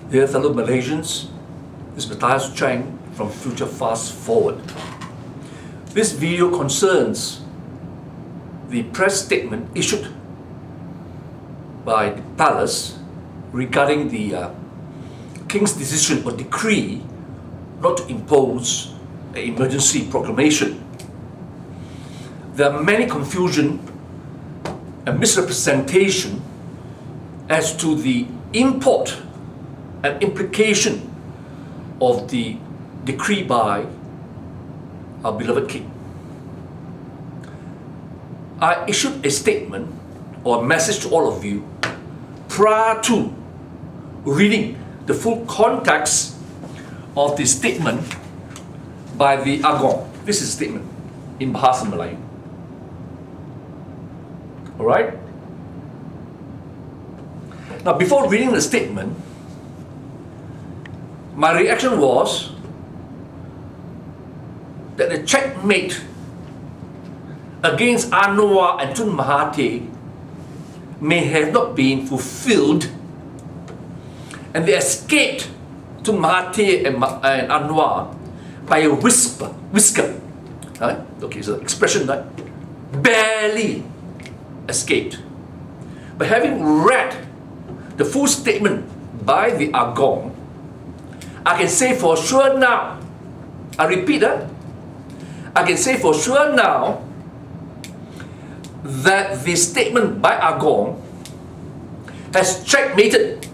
Dear fellow Malaysians, this is Matthias Chang from Future Fast Forward. This video concerns the press statement issued by the palace regarding the King's decision or decree not to impose an emergency proclamation. There are many confusion and misrepresentation as to the import and implication of the decree by our beloved King. I issued a statement or a message to all of you prior to reading the full context of the statement by the AGONG. This is a statement in Bahasa Melayu. Alright? Now, before reading the statement, my reaction was that the checkmate against Anwar and Tun Mahathir may have not been fulfilled, and they escaped Tun Mahathir and Anwar by a whisker. Right? Okay, so the expression, right? Barely escaped. But having read the full statement by the AGONG, I can say for sure now, I repeat that, I can say for sure now that the statement by AGONG has checkmated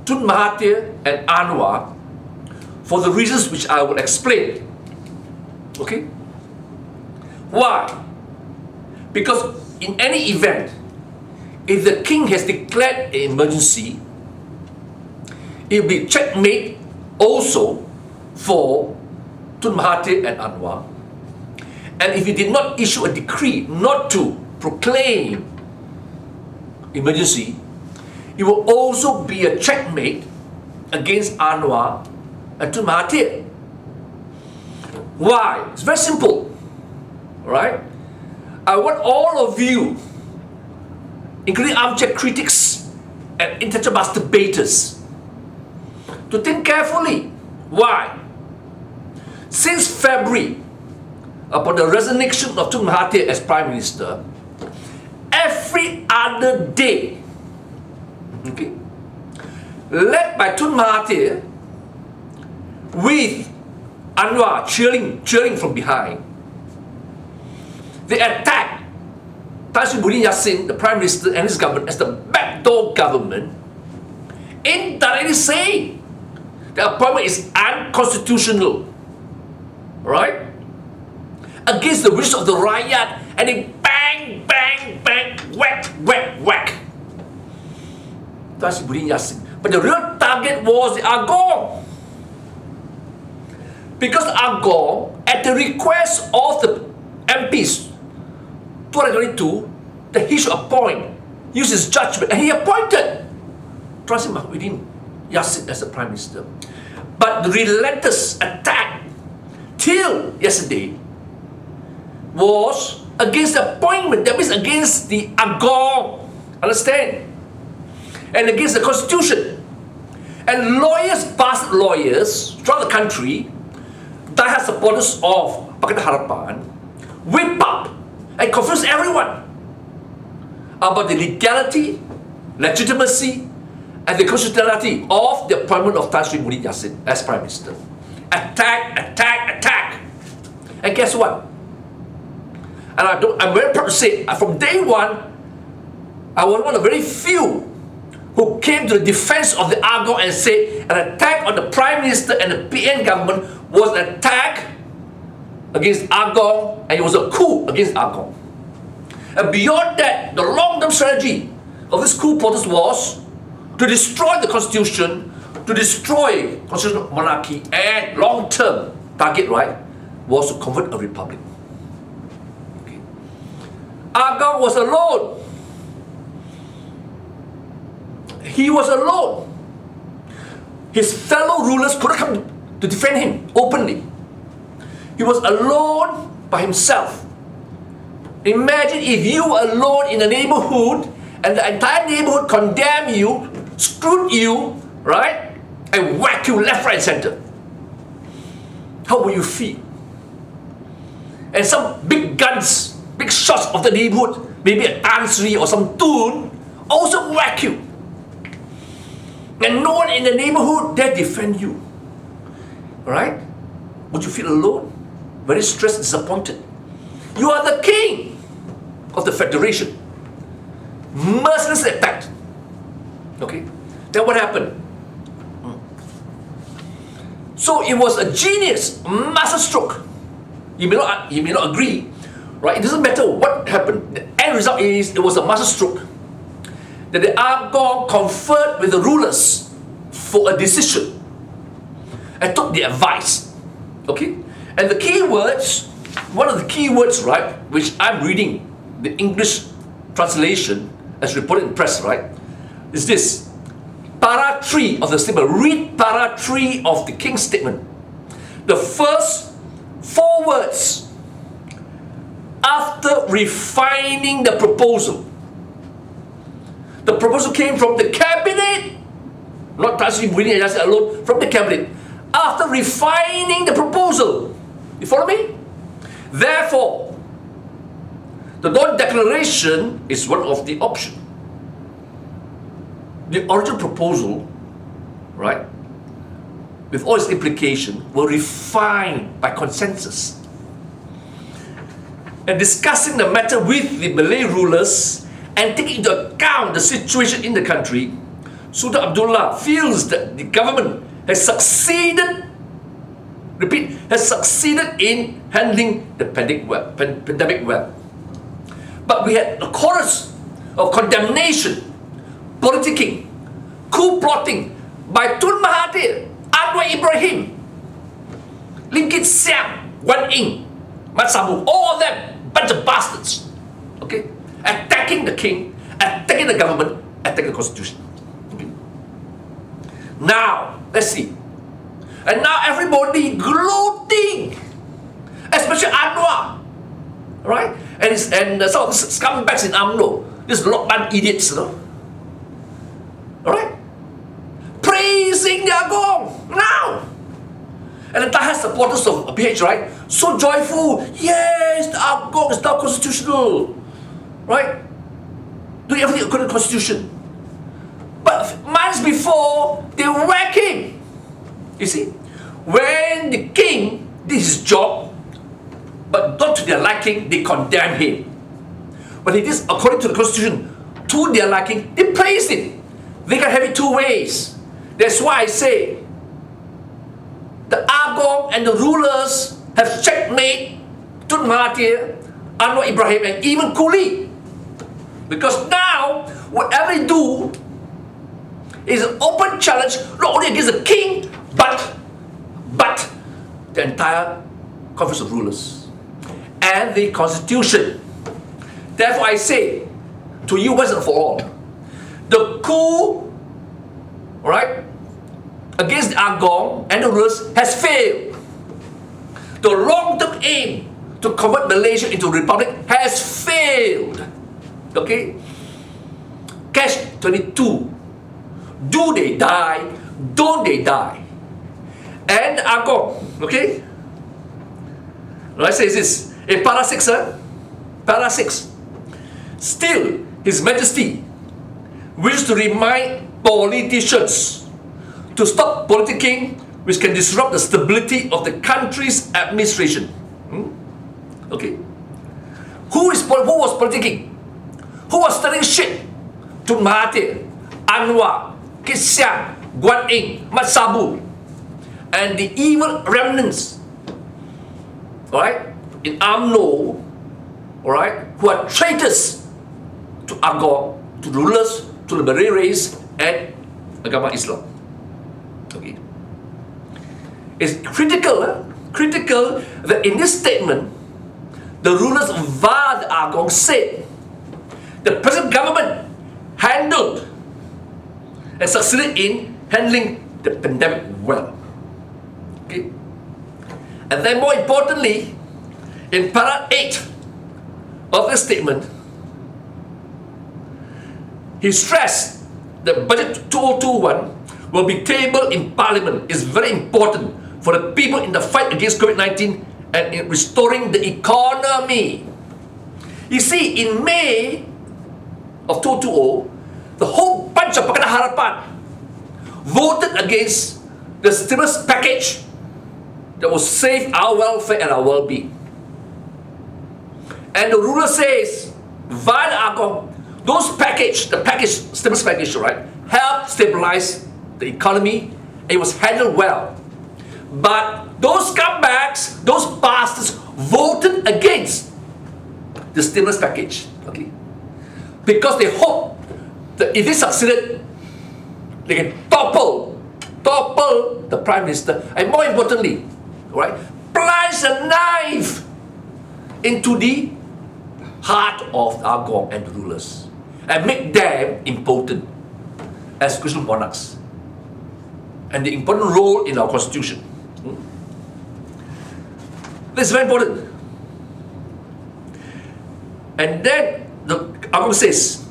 Tun Mahathir and Anwar for the reasons which I will explain. Okay? Why? Because in any event, if the King has declared an emergency, it will be checkmate also for Tun Mahathir and Anwar. And if he did not issue a decree not to proclaim emergency, it will also be a checkmate against Anwar and Tun Mahathir. Why? It's very simple. Alright? I want all of you, including armchair critics and intellectual masturbators, to think carefully. Why? Since February, upon the resignation of Tun Mahathir as Prime Minister, every other day, okay, led by Tun Mahathir, with Anwar cheering from behind, they attacked Tan Sri Yassin, the Prime Minister, and his government as the backdoor government, indirectly saying the appointment is unconstitutional, right? Against the wishes of the Rakyat, and they bang, bang, bang, whack, whack, whack. Tan Sri Yassin. But the real target was the AGONG. Because AGONG, at the request of the MPs, 2022, that he should appoint, use his judgment, and he appointed Tan Sri Yassin as the Prime Minister. But the relentless attack till yesterday was against the appointment, that means against the AGONG, understand? And against the Constitution. And lawyers, bastard lawyers throughout the country, diehard supporters of Pakatan Harapan, whip up and confuse everyone about the legality, legitimacy, and the constitutionality of the appointment of Tan Sri Yassin as Prime Minister. Attack, attack, attack. And guess what? And I'm very proud to say, from day one, I was one of the very few who came to the defense of the AGONG and said an attack on the Prime Minister and the PN government was an attack against AGONG, and it was a coup against AGONG. And beyond that, the long-term strategy of this coup protest was to destroy the Constitution, to destroy constitutional monarchy, and long-term target, right, was to convert a republic. Okay. AGONG was alone. He was alone. His fellow rulers couldn't come to defend him openly. He was alone by himself. Imagine if you were alone in a neighborhood and the entire neighborhood condemned you, screwed you, right? and whack you left, right, and center, how will you feel? And some big guns, big shots of the neighborhood, maybe an archery or some tune, also whack you. And no one in the neighborhood dare defend you. Alright? Would you feel alone? Very stressed, disappointed. You are the king of the federation. Mercilessly attacked. Okay? Then what happened? So it was a genius, master stroke. You may not agree, right? It doesn't matter what happened. The end result is it was a master stroke. That the AGONG conferred with the rulers for a decision and took the advice. Okay? And the key words, one of the key words, right, which I'm reading, the English translation as reported in the press, right, is this. Para 3 of the statement. Read para 3 of the King's statement. The first 4 words. After refining the proposal. The proposal came from the cabinet. Not touching reading just alone, from the cabinet. After refining the proposal. You follow me? Therefore, the non-declaration is one of the options. The original proposal, right, with all its implications, were refined by consensus. And discussing the matter with the Malay rulers and taking into account the situation in the country, Sultan Abdullah feels that the government has succeeded, repeat, has succeeded in handling the pandemic well. But we had a chorus of condemnation, politicking, coup plotting by Tun Mahathir, Anwar Ibrahim, Lim Kit Siang, Wan Ing, Mat Sabu, all of them, bunch of bastards, okay, attacking the king, attacking the government, attacking the constitution. Okay. Now, let's see. And now everybody gloating, especially Anwar, right? And some of the scumbags in UMNO, these Lokman idiots, you know. Alright? Praising the AGONG now! And the entire supporters of PH, right? So joyful. Yes, the AGONG is now constitutional. Right? Doing everything according to the constitution. But months before, they were whacking. You see? When the king did his job, but not to their liking, they condemned him. But he did according to the constitution, to their liking, they praised him. They can have it 2 ways. That's why I say the AGONG and the rulers have checkmate Tun Mahathir, Anwar Ibrahim, and even Coup. Because now, whatever they do is an open challenge, not only against the king, but the entire Conference of Rulers and the Constitution. Therefore, I say to you once and for all, the coup, right, against the AGONG and the rulers has failed. The long-term aim to convert Malaysia into a republic has failed. Okay? Catch 22. Do they die? Don't they die? And the AGONG, okay? Right, says this in para 6, para 6. Still, His Majesty wishes to remind politicians to stop politicking, which can disrupt the stability of the country's administration. Okay? Who was politicking? Who was stirring shit? Tun Mahathir, Anwar, Kit Siang, Guan Ing, Mat Sabu, and the evil remnants, alright, in UMNO, alright, who are traitors to AGONG, to the rulers, to the Malay race, and Agama Islam. Okay. It's critical that in this statement, the rulers via the AGONG said the present government handled and succeeded in handling the pandemic well. Okay. And then more importantly, in para 8 of the statement, he stressed that Budget 2021 will be tabled in Parliament is very important for the people in the fight against COVID-19 and in restoring the economy. You see, in May of 2020, the whole bunch of Pakatan Harapan voted against the stimulus package that will save our welfare and our well-being. And the ruler says, via the AGONG, the stimulus package, right, helped stabilize the economy. It was handled well. But those scumbags, those bastards, voted against the stimulus package, okay? Because they hope that if they succeeded, they can topple the Prime Minister, and more importantly, right, plunge a knife into the heart of AGONG and the rulers and make them impotent as constitutional monarchs and the important role in our constitution. This is very important. And then the AGONG says,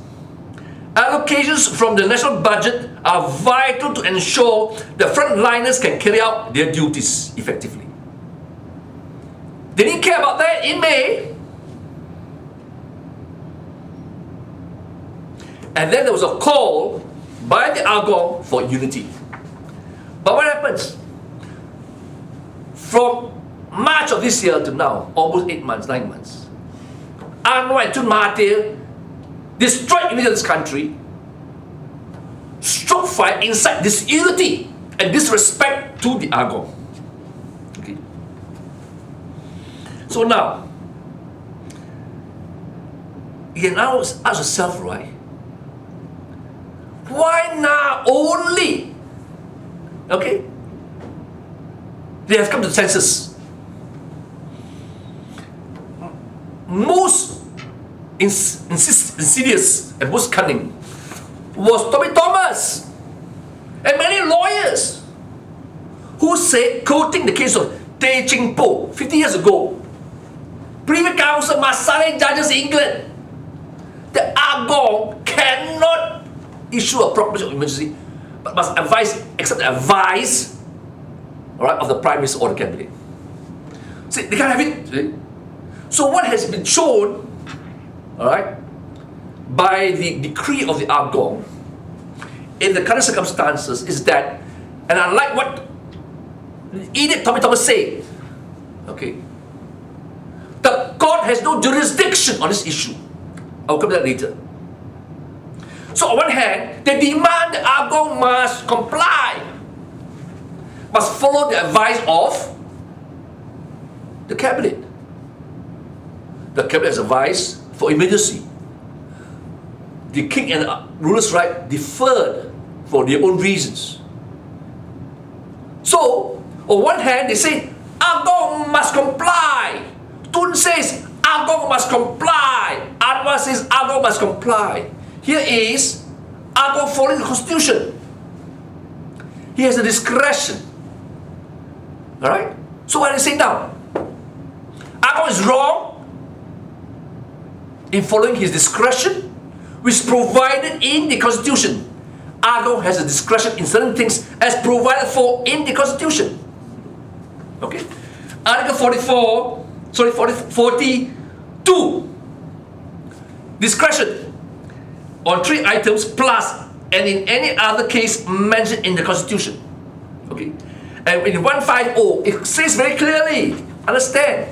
allocations from the national budget are vital to ensure the frontliners can carry out their duties effectively. They didn't care about that in May. And then there was a call by the AGONG for unity. But what happens? From March of this year to now, almost 8 months, 9 months, Anwar and Tun Mahathir destroyed unity of this country, stroke fire inside disunity and disrespect to the AGONG. Okay. So now, you can now ask yourself, right? Why now only? Okay? They have come to the senses. Most insidious and most cunning was Tommy Thomas and many lawyers who said, quoting the case of Tay Ching Po 50 years ago, Privy Council must silence judges in England. The AGONG cannot issue a proclamation of emergency, but must accept the advice, all right, of the Prime Minister or the Cabinet. See, they can't have it. See? So what has been shown, all right, by the decree of the AGONG in the current circumstances is that, and unlike what Edict Tommy Thomas said, okay, the court has no jurisdiction on this issue. I'll come to that later. So on one hand, they demand the AGONG must comply, must follow the advice of the Cabinet. The Cabinet has advice for emergency. The king and rulers' right deferred for their own reasons. So, on one hand, they say, AGONG must comply. Tun says, AGONG must comply. Anwar says, AGONG must comply. Here is AGONG following the Constitution. He has the discretion. Alright? So what are they saying now? AGONG is wrong in following his discretion, which is provided in the Constitution. AGONG has a discretion in certain things as provided for in the Constitution. Okay? Article 42. Discretion on 3 items plus and in any other case mentioned in the Constitution. Okay? And in 150, it says very clearly, understand.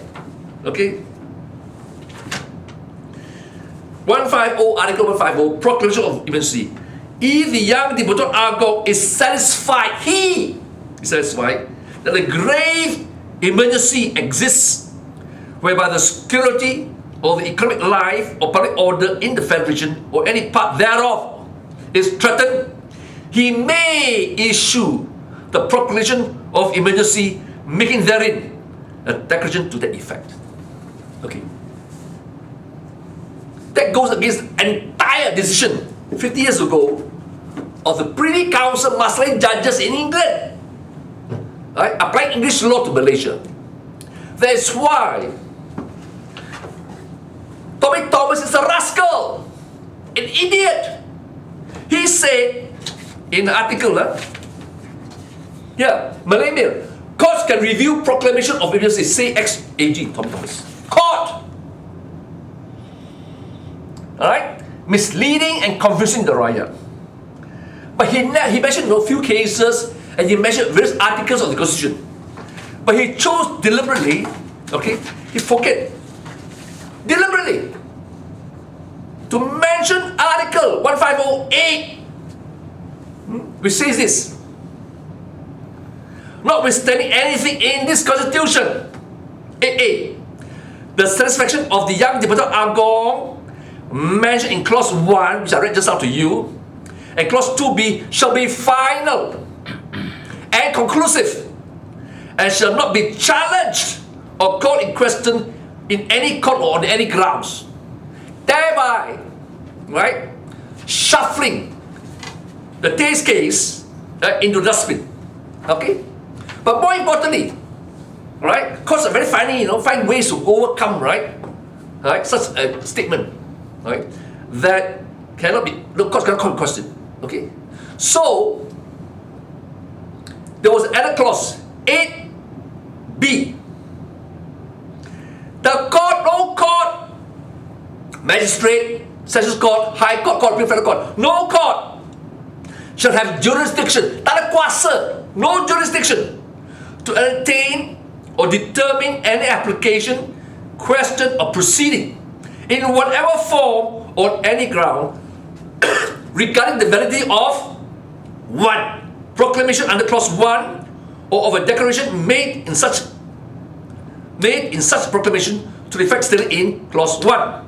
Okay? 150, Article 150, Proclamation of Emergency. If the young Deputy AGONG is satisfied, he is satisfied that a grave emergency exists whereby the security or the economic life or public order in the Federal region or any part thereof is threatened, he may issue the proclamation of emergency, making therein a declaration to that effect. Okay. That goes against the entire decision 50 years ago of the Privy Council mustering judges in England, right, applying English law to Malaysia. That's why Tommy Thomas is a rascal, an idiot. He said in the article, Yeah, Malay Mail. Courts can review proclamation of emergency, say ex-AG Tommy Thomas. Court! Alright? Misleading and confusing the Raya. But he mentioned a few cases and he mentioned various articles of the Constitution. But he chose deliberately, okay, he forget deliberately to mention Article 1508, which says this: notwithstanding anything in this Constitution, 8A, the satisfaction of the young deported AGONG mentioned in Clause 1, which I read just out to you, and Clause 2B shall be final and conclusive, and shall not be challenged or called in question in any court or on any grounds, thereby, right, shuffling the Tay's case into dustbin. Okay? But more importantly, right, courts are very funny, find ways to overcome, right, such a statement, right, that cannot be, the courts cannot call in question. Okay? So, there was another clause, 8B. The court, no court, magistrate, sessions court, high court, court of appeal, federal court, no court shall have jurisdiction, tak ada kuasa, no jurisdiction to entertain or determine any application, question or proceeding in whatever form or any ground regarding the validity of 1. Proclamation under Clause 1 or of a declaration made in such proclamation to the effect stated in Clause 1.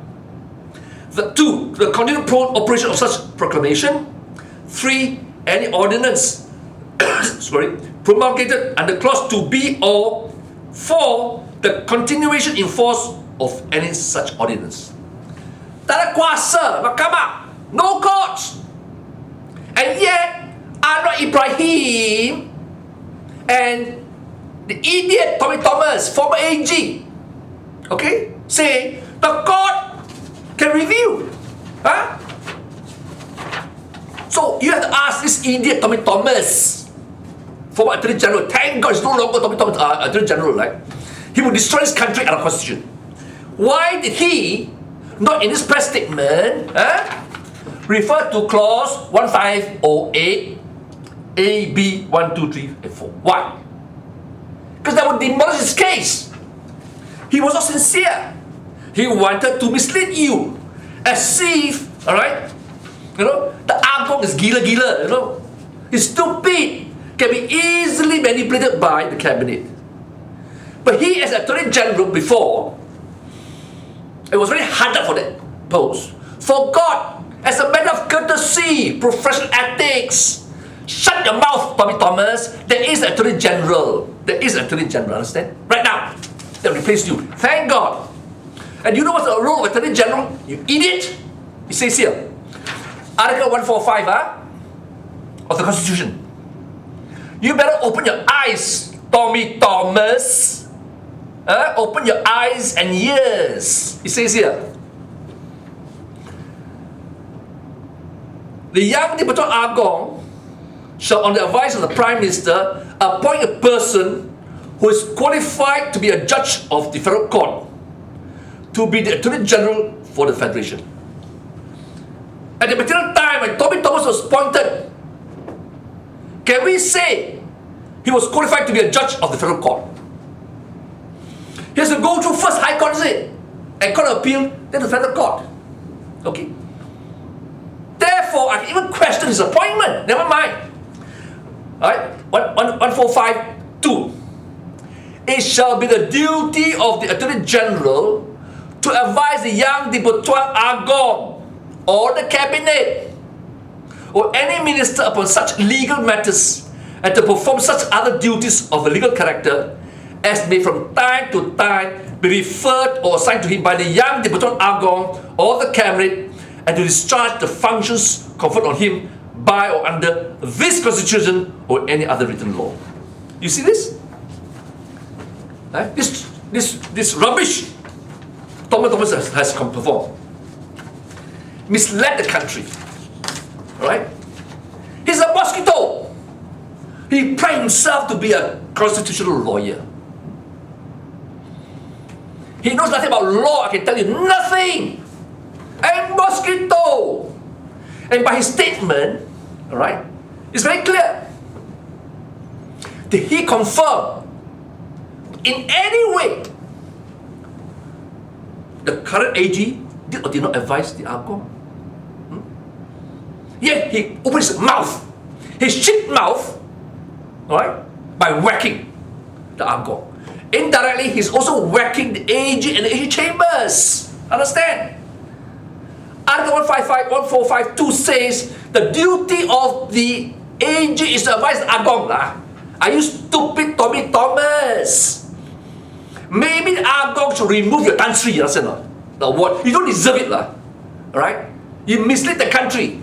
2. The continued operation of such proclamation. 3. Any ordinance promulgated under Clause 2B or 4. The continuation in force of any such ordinance. Tak ada kuasa mahkamah, no courts. And yet, Anwar Ibrahim and the idiot Tommy Thomas, former AG, okay, say the court can review. Huh? So you have to ask this idiot Tommy Thomas, former Attorney General. Thank God it's no longer Tommy Thomas, Attorney General, right? He will destroy his country and our constitution. Why did he not in his press statement refer to Clause 1508 A, B, 1, 2, 3, and 4? Why? Because that would demolish his case. He was not sincere. He wanted to mislead you, as if, alright, the AGONG is gila-gila, He's stupid, can be easily manipulated by the cabinet. But he, as Attorney General before, it was very hard for that post. Forgot, as a matter of courtesy, professional ethics, shut your mouth, Tommy Thomas. There is an Attorney General. There is an Attorney General, understand? Right now, they replaced you. Thank God. And you know what's the role of Attorney General? You idiot! It says here, Article 145 of the Constitution. You better open your eyes, Tommy Thomas. Open your eyes and ears. It says here, the young deported AGONG shall, on the advice of the Prime Minister, appoint a person who is qualified to be a judge of the federal court to be the Attorney General for the Federation. At the material time when Tommy Thomas was appointed, can we say he was qualified to be a judge of the federal court? He has to go through first High Court, is it? And Court of Appeal, then the federal court. Okay. Therefore, I can even question his appointment. Never mind. Alright? 1452. It shall be the duty of the Attorney General to advise the young deported AGONG or the Cabinet or any minister upon such legal matters and to perform such other duties of a legal character as may from time to time be referred or assigned to him by the young deported AGONG or the Cabinet, and to discharge the functions conferred on him by or under this Constitution or any other written law. You see this? This rubbish Thomas has performed. Misled the country. Alright? He's a mosquito. He prides himself to be a constitutional lawyer. He knows nothing about law, I can tell you, nothing. And mosquito. And by his statement, all right, it's very clear. Did he confirm in any way the current AG did or did not advise the AGONG? Yet he opened his mouth, his cheap mouth, all right, by whacking the AGONG. Indirectly, he's also whacking the AG and the AG chambers. Understand? Article 155, 1452 says the duty of the AG is to advise the AGONG. Are you stupid, Tommy Thomas? Maybe the AGONG should remove your country, you understand? The award. You don't deserve it, right? You mislead the country.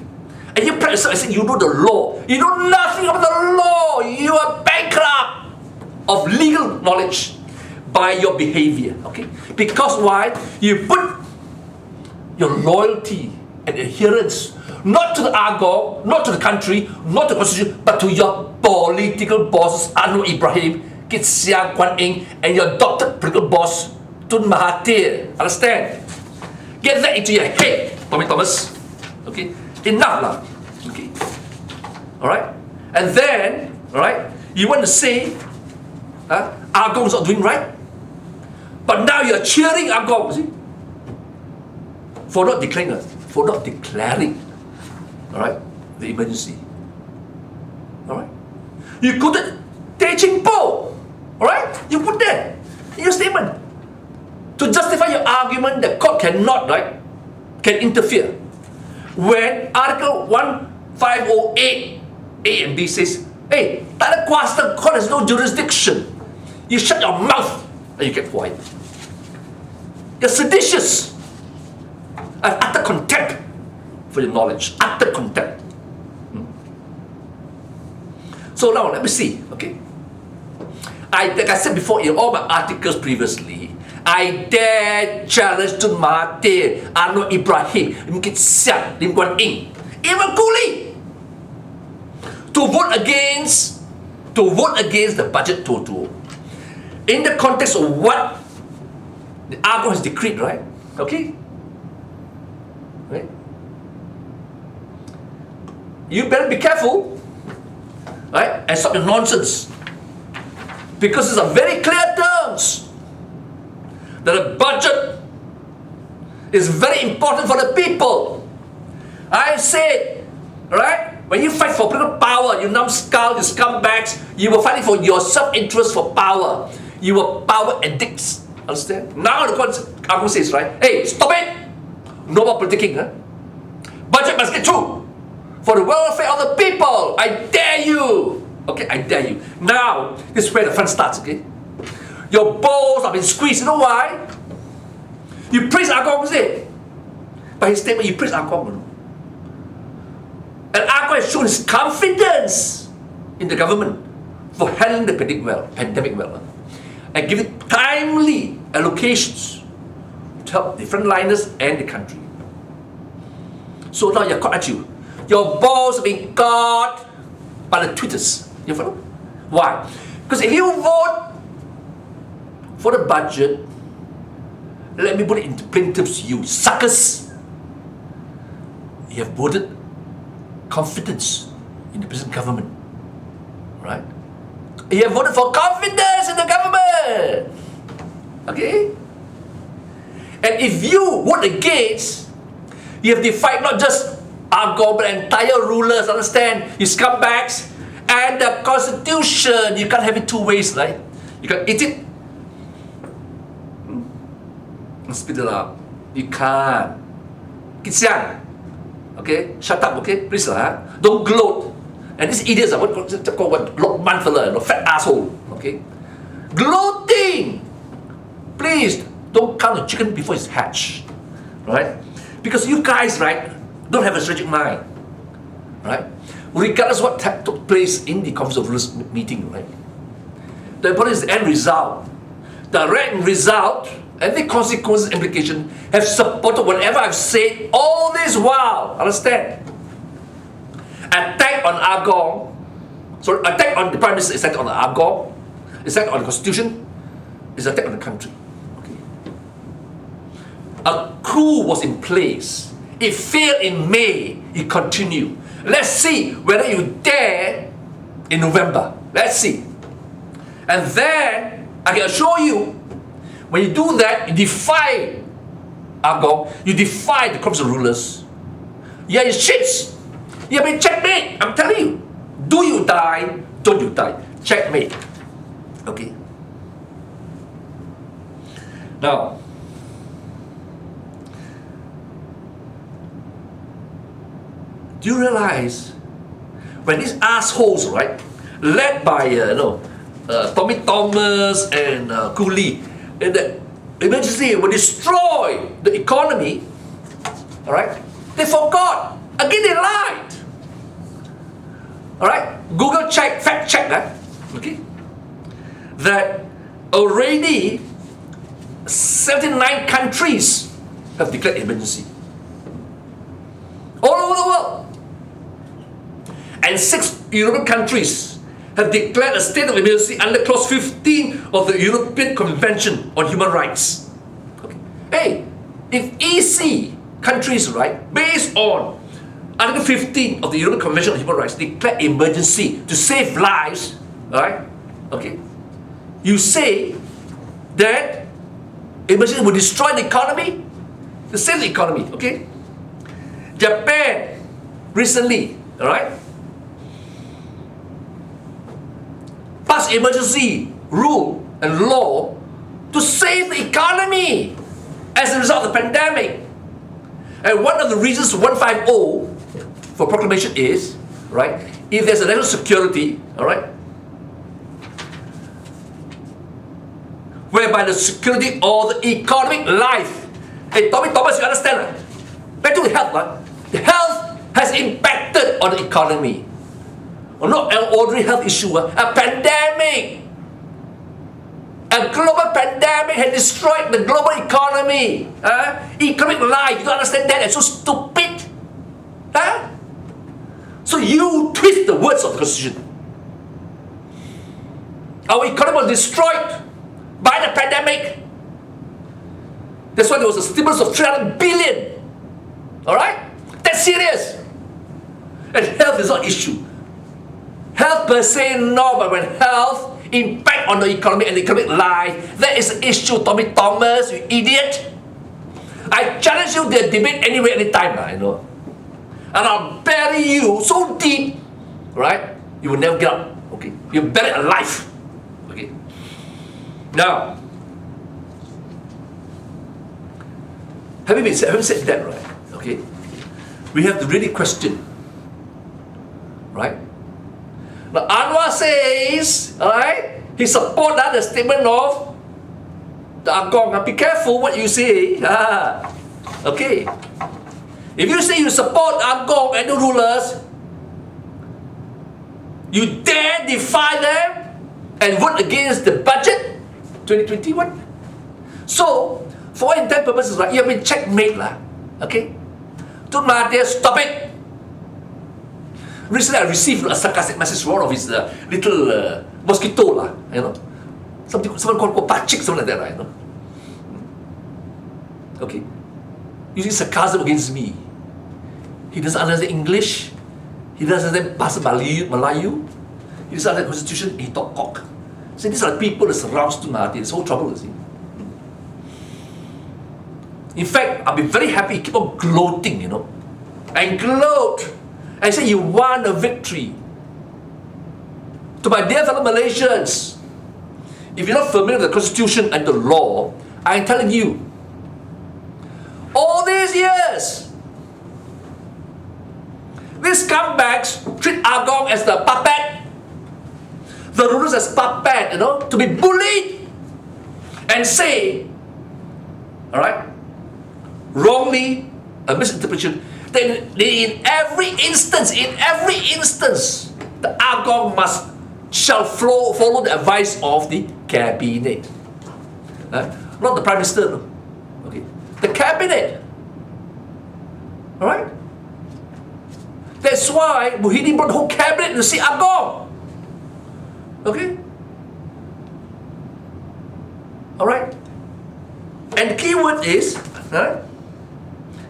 And you practice and say you know the law. You know nothing about the law. You are bankrupt of legal knowledge by your behavior. Okay? Because why? You put your loyalty and adherence not to the AGONG, not to the country, not to the constitution, but to your political bosses, Anwar Ibrahim, Kit Siang Kuan Ing, and your adopted political boss, Tun Mahathir. Understand? Get that into your head, Tommy Thomas. Okay? Enough lah. Okay? Alright? And then, alright, you want to say AGONG is not doing right? But now you're cheering AGONG, see? For not declaring, alright, the emergency. Alright? You quoted Tay Ching Po, alright? You put that in your statement to justify your argument that court cannot, right, can interfere. When Article 1508 A and B says, hey, tak ada kuasa, court has no jurisdiction. You shut your mouth and you get quiet. You're seditious. I have utter contempt for your knowledge. Utter contempt. So now let me see. Okay. Like I said before in all my articles previously, I dare challenge Tun Mahathir, Anwar Ibrahim, Lim Kit Siang, Lim Kuan Ing, even Kuli, to vote against the budget total in the context of what the AGONG has decreed, right? Okay? Right? You better be careful, right? And stop your nonsense. Because it's a very clear terms that a budget is very important for the people. I said, right? When you fight for political power, you numbskull, you scumbags, you were fighting for your self-interest for power. You were power addicts. Understand? Now the AGONG says, right? Hey, stop it! No more politicking, huh? Budget must get through for the welfare of the people. I dare you. Okay, I dare you. Now, this is where the fun starts, okay? Your balls have been squeezed. You know why? You praise AGONG, is it? By his statement, you praise AGONG. And AGONG has shown his confidence in the government for handling the pandemic well. And giving timely allocations to help the frontliners and the country. So now you're caught at you. Your balls have been caught by the tweeters. You follow? Why? Because if you vote for the budget, let me put it into plain terms to you, suckers. You have voted confidence in the present government. Right? You have voted for confidence in the government. Okay? And if you vote against, you have defied not just AGONG, but entire rulers, understand? You scumbags. And the constitution, you can't have it two ways, right? You can eat it and spit it out. You can't. Kit Siang, okay? Shut up, okay? Please, don't gloat. And these idiots are what Lokman fella, fat asshole, okay? Gloating! Please, don't count the chicken before it's hatched, right? Because you guys, right, don't have a strategic mind, right? Regardless what took place in the Conference of Rulers meeting, right? The important is the end result. The end result and the consequences implication have supported whatever I've said all this while. Understand? Attack on AGONG So attack on the Prime Minister is attack on the AGONG, is attack on the Constitution, is attack on the country. Okay. A coup was in place. It failed in May, it continued. Let's see whether you dare in November. Let's see. And then, I can assure you, when you do that, you defy AGONG, you defy the corruption rulers. Yeah, it's shits. You have been checkmate, I'm telling you. Do you die? Don't you die? Checkmate. Okay. Now, do you realize when these assholes, right, led by Tommy Thomas and Coup, and the emergency will destroy the economy, all right? They forgot. Again, they lied. All right? Google fact check that. Okay? That already 79 countries have declared emergency. All over the world. And 6 European countries have declared a state of emergency under Clause 15 of the European Convention on Human Rights. Okay. Hey, if EC countries, right, based on Article 15 of the European Convention on Human Rights, declare emergency to save lives, right? Okay. You say that emergency will destroy the economy, to save the economy, okay? Japan recently, all right, passed emergency rule and law to save the economy as a result of the pandemic. And one of the reasons 150 for proclamation is, right, if there's a national security, all right, whereby the security or the economic life. Hey, Tommy Thomas, you understand? Back to the health, right? The health has impacted on the economy. Or not an ordinary health issue, a pandemic. A global pandemic has destroyed the global economy. Economic life, you don't understand that? It's so stupid. Huh? So you twist the words of the Constitution. Our economy was destroyed by the pandemic. That's why there was a stimulus of 300 billion. Alright? That's serious. And health is not an issue. Health per se, no, but when health impact on the economy and the economic life, that is an issue, Tommy Thomas, you idiot. I challenge you to debate anywhere, anytime, I know. And I'll bury you so deep, right? You will never get up, okay? You're buried alive, okay? Now, having said that, right, okay, we have to really question, right? Now, Anwar says, alright, he supports the statement of the AGONG. Be careful what you say. Okay. If you say you support AGONG and the rulers, you dare defy them and vote against the budget 2021. So, for all intent purposes, right, you have been checkmate lah. Okay? To Matthias, stop it. Recently, I received a sarcastic message from one of his little mosquito lah, you know. Someone called Pachik, something like that, right, you know. Okay. Using sarcasm against me. He doesn't understand English. He doesn't understand Bahasa Melayu. He doesn't understand the Constitution. He talk cock. So these are the people that surround Tun Mahathir. It's whole trouble, you see. In fact, I'll be very happy. You keep on gloating, you know. And gloat. And say you won a victory. To my dear fellow Malaysians, if you're not familiar with the Constitution and the law, I'm telling you, all these years, these scumbags treat AGONG as the puppet, the rulers as puppet, you know, to be bullied and say, all right, wrongly, a misinterpretation, then in every instance, the AGONG shall follow the advice of the cabinet. Not the Prime Minister, no. Okay. The cabinet. Alright? That's why Muhyiddin brought the whole cabinet to see AGONG. Okay? Alright? And the key word is,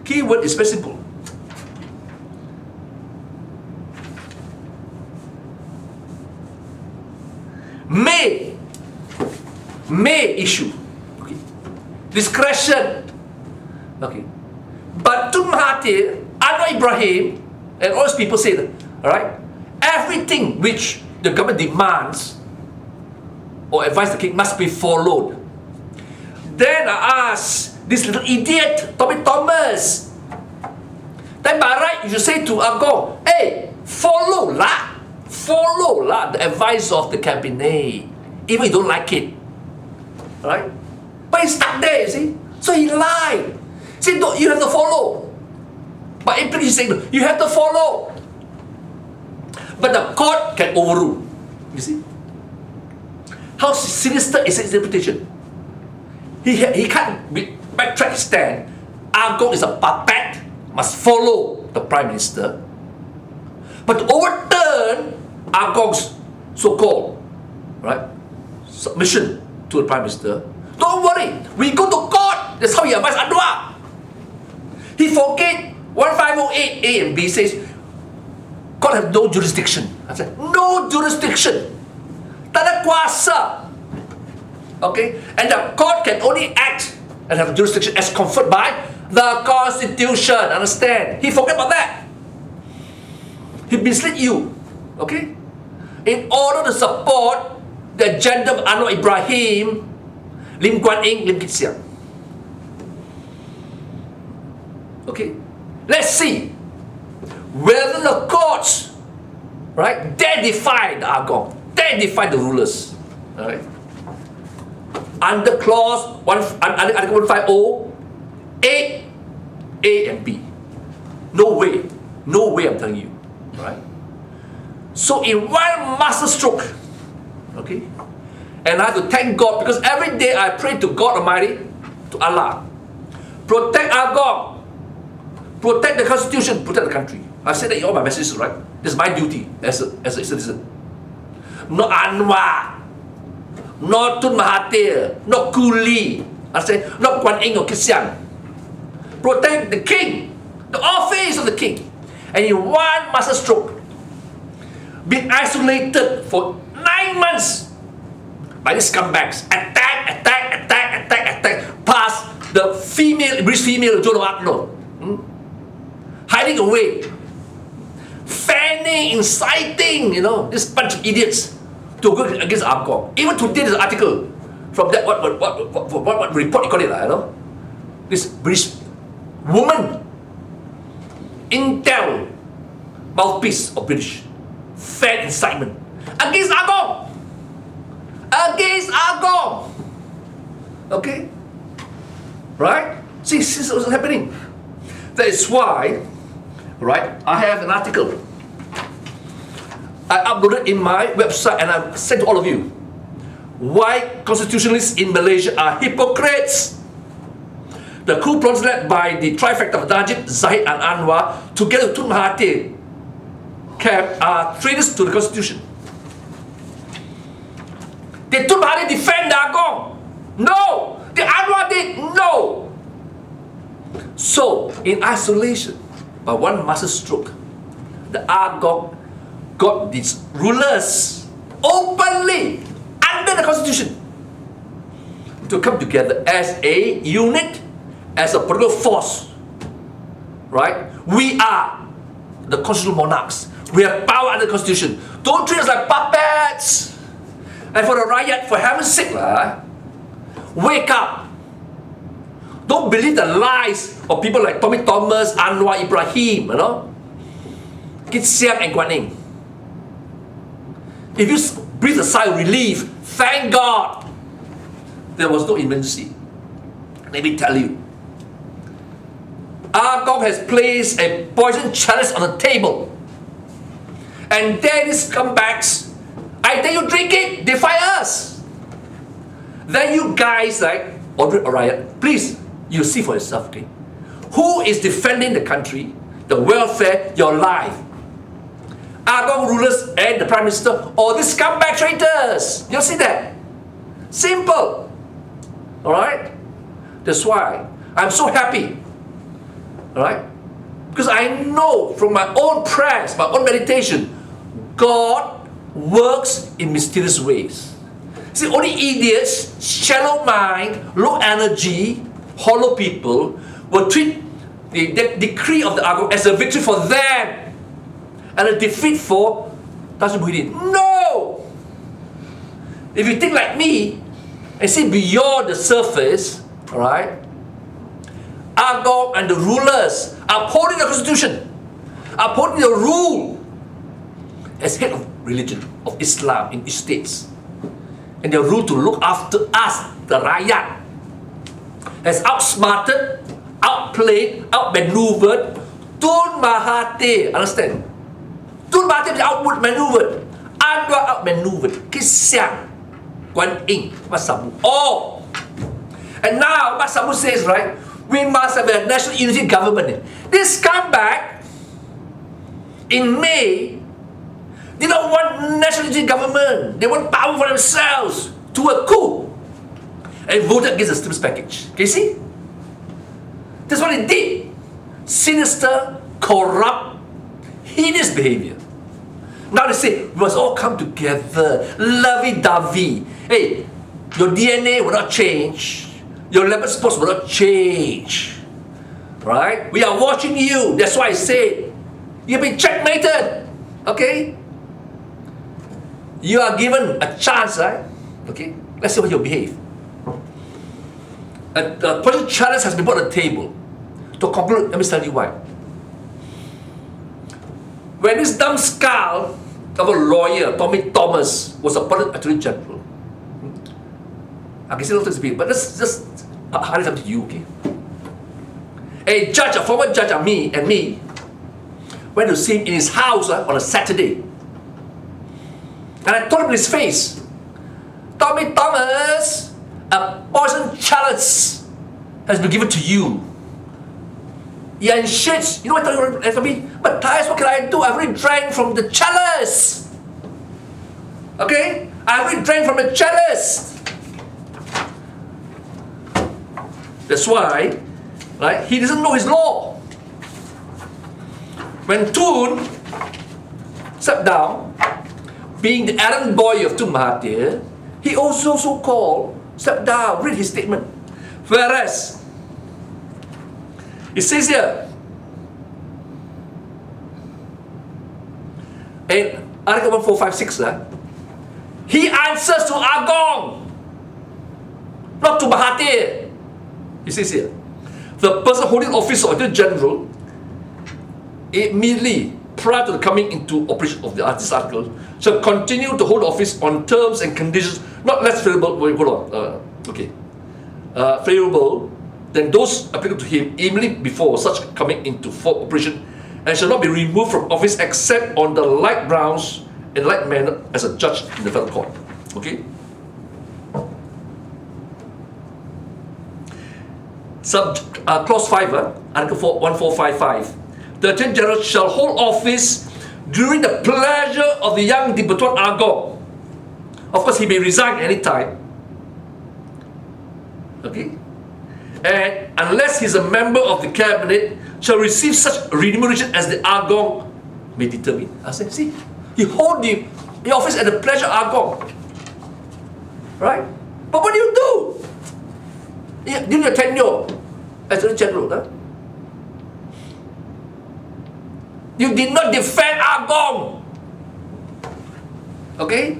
key word is very simple. May issue. Okay. Discretion. Okay. But Tun Mahathir, Anwar Ibrahim, and all those people say that, alright, everything which the government demands or advise the king must be followed. Then I ask this little idiot, Tommy Thomas, then by right you should say to AGONG, hey, follow lah the advice of the cabinet, even if you don't like it. Right? But he's stuck there, you see. So he lied. He said, no, you have to follow. But in he's saying, you have to follow. But the court can overrule. You see? How sinister is his interpretation? He can't backtrack his stand. AGONG is a puppet, must follow the Prime Minister. But to overturn AGONG's so-called submission to the Prime Minister, don't worry, we go to court. That's how he advised Anwar. He forget 1508 A and B says court have no jurisdiction. I said, no jurisdiction. Tak ada kuasa. Okay? And the court can only act and have jurisdiction as conferred by the Constitution. Understand? He forget about that. He misled you. Okay? In order to support the agenda of Anwar Ibrahim, Lim Guan Eng, Lim Kit Siang. Okay? Let's see whether the courts, right, dare defy the AGONG, dare defy the rulers. Alright? Under clause Article 150, A and B. No way. No way, I'm telling you. Right? So in one master stroke, okay, and I have to thank God because every day I pray to God Almighty, to Allah, protect AGONG, protect the Constitution, protect the country. I said that in all my messages, right? This is my duty as a citizen. Not Anwar, not Tun Mahathir, not Kuli, I say not Guan Eng or Kit Siang. Protect the king, the office of the king. And in one master stroke, being isolated for 9 months by these scumbags, attack, past the British female Joan of Arc, hiding away, fanning, inciting, this bunch of idiots to go against AGONG. Even today, there's an article from that what report you call it, this British woman, intel mouthpiece of British, fan incitement against AGONG. Against AGONG. Okay? Right? See, this is what's happening. That is why, right, I have an article I uploaded in my website and I sent to all of you. Why constitutionalists in Malaysia are hypocrites. The coup plots led by the trifecta of Najib, Zahid and Anwar, together with Tun Mahathir camp, are traitors to the Constitution. Did Tun Mahathir defend AGONG? No! Did Anwar did? No! So, in isolation, by one master stroke, the AGONG got these rulers openly under the Constitution to come together as a unit, as a political force. Right? We are the constitutional monarchs. We have power under the Constitution. Don't treat us like puppets. And for the riot, for heaven's sake, wake up. Don't believe the lies of people like Tommy Thomas, Anwar Ibrahim, Kit Siang and Guan Eng. If you breathe a sigh of relief, thank God there was no emergency. Let me tell you, AGONG has placed a poison chalice on the table. And there these scumbags, I tell you, drink it, defy us. Then you guys order a riot. Please, you see for yourself, okay? Who is defending the country, the welfare, your life? AGONG rulers and the Prime Minister, or these scumbag traitors. You see that? Simple. Alright? That's why I'm so happy. Alright? Because I know from my own prayers, my own meditation, God works in mysterious ways. See, only idiots, shallow mind, low energy, hollow people will treat the decree of the AGONG as a victory for them and a defeat for Tasha Muhyiddin. No! If you think like me and see beyond the surface, alright, AGONG and the rulers upholding the constitution, upholding the rule as head of religion of Islam in each state, and their rule to look after us, the Rakyat, has outsmarted, outplayed, outmaneuvered Tun Mahathir. Understand? Tun Mahathir is outmaneuvered. Anwar outmaneuvered. Kisiang, Guan Yin, Mat Sabu, all. And now Mat Sabu says, right, we must have a national unity government. This scumbag in May did not want national unity government. They want power for themselves to a coup and voted against the stimulus package. Can you see? That's what it did. Sinister, corrupt, heinous behavior. Now they say, we must all come together, lovey-dovey. Hey, your DNA will not change. Your lab sports will not change. Right? We are watching you. That's why I say, you've been checkmated. Okay? You are given a chance, right? Okay? Let's see how you behave. A political challenge has been brought on the table. To conclude, let me tell you why. When this dumb skull of a lawyer, Tommy Thomas, was appointed Attorney General, I can say a lot to speak, but let's just highlight something to you, okay? A judge, a former judge, and me, went to see him in his house on a Saturday. And I told him in his face, Tommy Thomas, a poison chalice has been given to you. You're in shit. You know what I told him? Matthias, what can I do? I've already drank from the chalice. Okay? I've already drank from the chalice. That's why, right, he doesn't know his law. When Tun stepped down, being the errand boy of Tun Mahathir, he also so-called stepped down, read his statement. Whereas, it says here, in Article 1456, he answers to AGONG, not to Mahathir. It says here, the person holding office of Attorney General immediately prior to the coming into operation of this article shall continue to hold office on terms and conditions not less favorable. Wait, hold on. Favorable than those applicable to him immediately before such coming into full operation, and shall not be removed from office except on the like grounds in like manner as a judge in the federal court. Okay. Clause 5, Article 1455. The Attorney General shall hold office during the pleasure of the young debutant AGONG. Of course, he may resign any time. Okay? And unless he's a member of the cabinet, shall receive such remuneration as the AGONG may determine. I say, see, you hold the office at the pleasure of AGONG. Right? But what do you do? During your tenure as Attorney General, you did not defend AGONG. Okay?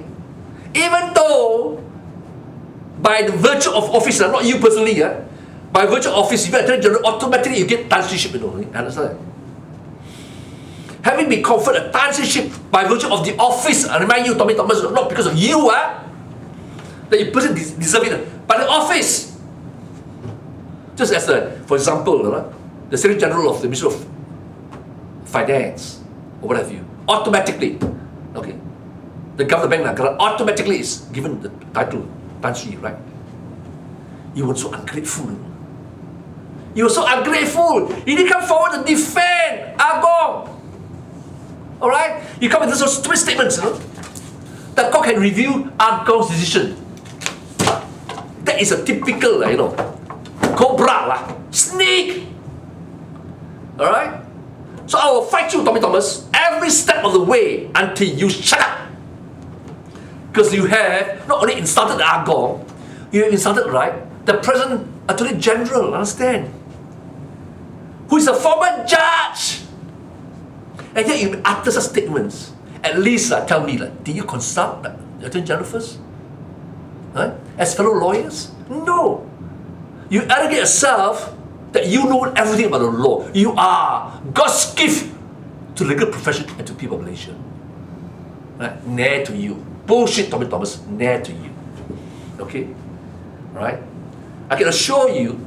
Even though, by the virtue of office, not you personally, by virtue of office, if you're Attorney General, automatically you get tanship, you know. Understand? Having been conferred a tanship by virtue of the office, I remind you, Tommy Thomas, not because of you, that you personally deserve it, but the office. Just as, for example, the Secretary General of the Ministry of Finance, or what have you, automatically, okay, the government automatically is given the title Tan Sri, right? You were so ungrateful. You were so ungrateful. You didn't come forward to defend AGONG. All right? You come with those stupid statements, the court can review AGONG's decision. That is a typical, cobra, snake. All right? So I will fight you, Tommy Thomas, every step of the way until you shut up. Because you have not only insulted AGONG, you have insulted, the present Attorney General, understand? Who is a former judge. And yet you utter such statements. At least tell me, did you consult the Attorney General first? As fellow lawyers? No. You arrogate yourself that you know everything about the law. You are God's gift to the legal profession and to people of Malaysia. Near to you. Bullshit, Tommy Thomas, near to you. Okay? Right? I can assure you,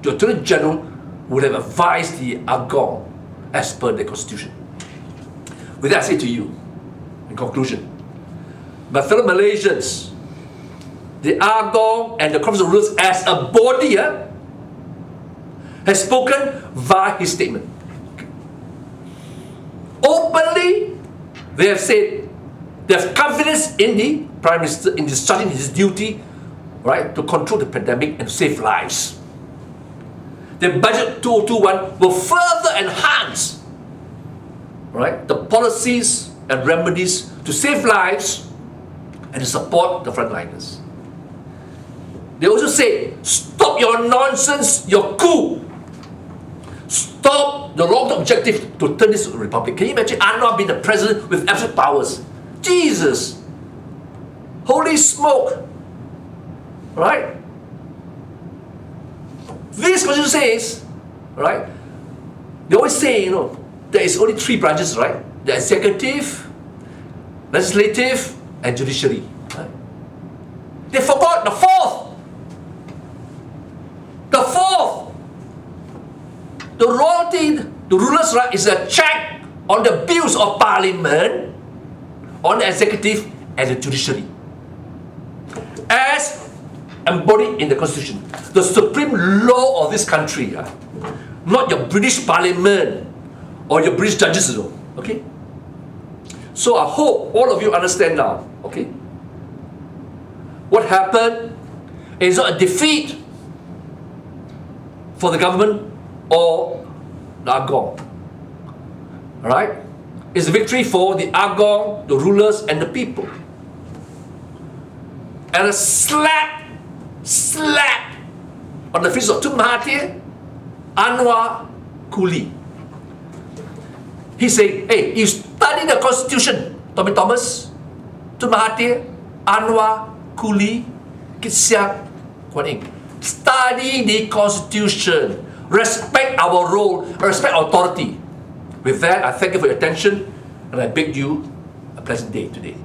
the Attorney General would have advised the AGONG as per the Constitution. With that, I say to you, in conclusion, my fellow Malaysians, the AGONG and the Conference of Rulers as a body has spoken via his statement. Openly, they have said they have confidence in the Prime Minister in discharging his duty, to control the pandemic and save lives. The Budget 2021 will further enhance, the policies and remedies to save lives and to support the frontliners. They also say, stop your nonsense, your coup. Stop the long-term objective to turn this into a republic. Can you imagine Anwar being the president with absolute powers? Jesus! Holy smoke! Right? This constitution says, they always say, there is only three branches, The executive, legislative, and judiciary. They forgot the fourth. The fourth. The royalty, the rulers' right is a check on the bills of parliament, on the executive and the judiciary. As embodied in the Constitution, the supreme law of this country, not your British Parliament or your British judges, okay? So I hope all of you understand now, okay? What happened is not a defeat for the government or the AGONG, alright? It's a victory for the AGONG, the rulers, and the people. And a slap on the face of Tun Mahathir, Anwar, Kuli. He said, hey, you study the Constitution, Tommy Thomas, Tun Mahathir, Anwar, Kuli, Kit Siang, Kuan Yin. Study the Constitution. Respect our role, respect authority. With that, I thank you for your attention and I bid you a pleasant day today.